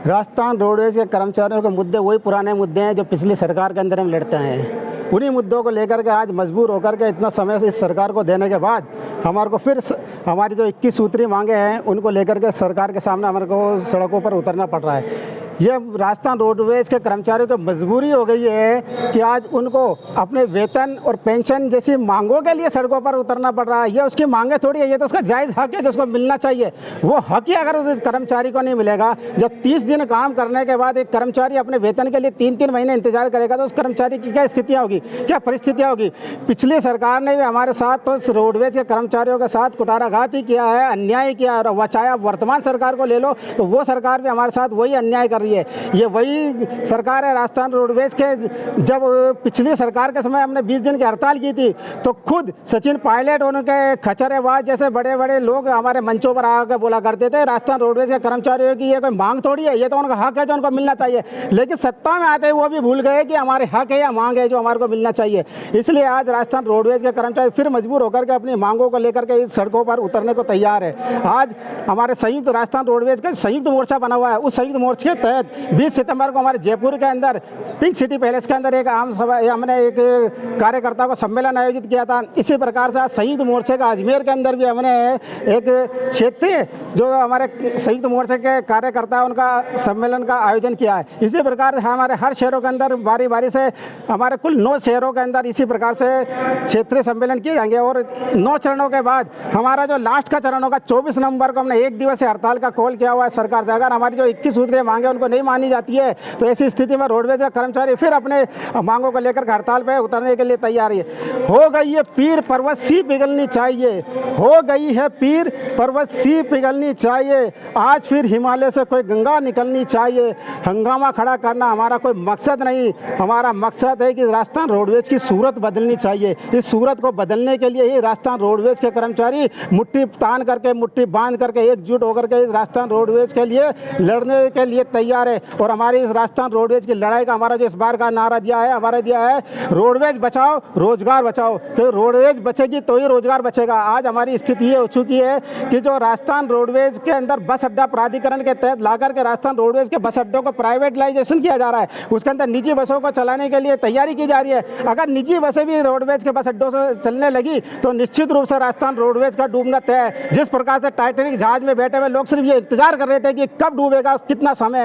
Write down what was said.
Rajasthan roadways के कर्मचारियों के मुद्दे वही पुराने मुद्दे हैं जो पिछली सरकार के अंदर हम लड़ते हैं। उन्हीं मुद्दों को लेकर के आज मजबूर होकर के इतना समय से इस सरकार को देने के बाद हमारे को फिर हमारी जो 21 सूत्री मांगे हैं उनको लेकर के सरकार के सामने हमारे को सड़कों पर उतरना पड़ रहा है। ये राजस्थान रोडवेज के कर्मचारियों की मजबूरी हो गई है कि आज उनको अपने वेतन और पेंशन जैसी मांगों के लिए सड़कों पर उतरना पड़ रहा है। ये उसकी मांगे थोड़ी है, ये तो उसका जायज़ हक है जो उसको मिलना चाहिए। वो हक ही अगर उस कर्मचारी को नहीं मिलेगा, जब 30 दिन काम करने के बाद एक कर्मचारी अपने वेतन के लिए 3-3 महीने इंतजार करेगा तो उस कर्मचारी की क्या स्थितियाँ होगी, क्या परिस्थितियाँ होगी। पिछली सरकार ने भी हमारे साथ तो रोडवेज के कर्मचारियों के साथ कुटाराघात ही किया है, अन्याय किया है। और चाहे आप वर्तमान सरकार को ले लो तो वो सरकार भी हमारे साथ वही अन्याय कर रही है। ये वही सरकार है राजस्थान रोडवेज के। जब पिछली सरकार के समय हमने 20 दिन की हड़ताल की थी तो खुद सचिन पायलट और उनके खचरेबाज जैसे बड़े बड़े लोग हमारे मंचों पर आकर बोला करते थे राजस्थान रोडवेज के कर्मचारियों की ये कोई मांग थोड़ी है, ये तो उनका हक है जो उनको मिलना चाहिए। लेकिन सत्ता में आते वो भी भूल गए कि हमारे हक है या मांग है जो हमारे को मिलना चाहिए। इसलिए आज राजस्थान रोडवेज के कर्मचारी फिर मजबूर होकर के अपनी मांगों को लेकर के इस सड़कों पर उतरने को तैयार है। आज हमारे संयुक्त राजस्थान रोडवेज का संयुक्त मोर्चा बना हुआ है। उस संयुक्त मोर्चे के तहत 20 सितंबर को हमारे जयपुर के अंदर पिंक सिटी पैलेस के अंदर एक आम सभा हमने एक कार्यकर्ताओं का सम्मेलन आयोजित किया था। इसी प्रकार से आज संयुक्त मोर्चे का अजमेर के अंदर भी हमने एक क्षेत्रीय जो हमारे संयुक्त मोर्चे के कार्यकर्ता उनका सम्मेलन का आयोजन किया है। इसी प्रकार से हमारे हर शहरों के अंदर बारी बारी से हमारे कुल 9 शहरों के अंदर इसी प्रकार से क्षेत्रीय सम्मेलन किए जाएंगे। और 9 चरणों के बाद हमारा जो लास्ट का चरण होगा 24 नवंबर को हमने 1 दिवसीय हड़ताल का कॉल किया हुआ है सरकार से। अगर हमारी जो 21 सूत्रीय मांगे उनको नहीं मानी जाती है तो ऐसी स्थिति में रोडवेज का कर्मचारी फिर अपने मांगों को लेकर हड़ताल पे उतरने के लिए तैयार है। हो गई है पीर पर्वत सी पिघलनी चाहिए, हो गई है पीर पर्वत सी पिघलनी चाहिए। आज फिर हिमालय से कोई गंगा निकलनी चाहिए। हंगामा खड़ा करना हमारा कोई मकसद नहीं, हमारा मकसद है कि राजस्थान रोडवेज की सूरत बदलनी चाहिए। इस सूरत को बदलने के लिए ही राजस्थान रोडवेज के कर्मचारी मुट्ठी तान करके, मुट्ठी बांध करके, एकजुट होकर के राजस्थान रोडवेज के लिए लड़ने के लिए तैयार है। और हमारी इस राजस्थान रोडवेज की लड़ाई का हमारा जो इस बार का नारा दिया है, हमारा दिया है रोडवेज बचाओ रोजगार बचाओ। तो रोडवेज बचेगी तो ही रोजगार बचेगा। आज हमारी स्थिति ये हो चुकी है कि जो राजस्थान रोडवेज के अंदर बस अड्डा प्राधिकरण के तहत लाकर के राजस्थान रोडवेज के बस अड्डों को प्राइवेटाइजेशन किया जा रहा है। उसके अंदर निजी बसों को चलाने के लिए तैयारी की जा रही है। अगर निजी बसें भी रोडवेज के बस अड्डों से चलने लगी तो निश्चित रूप से राजस्थान रोडवेज का डूबना तय है। जिस प्रकार से टाइटैनिक जहाज में बैठे हुए लोग सिर्फ ये इंतजार कर रहे थे कि कब डूबेगा, कितना समय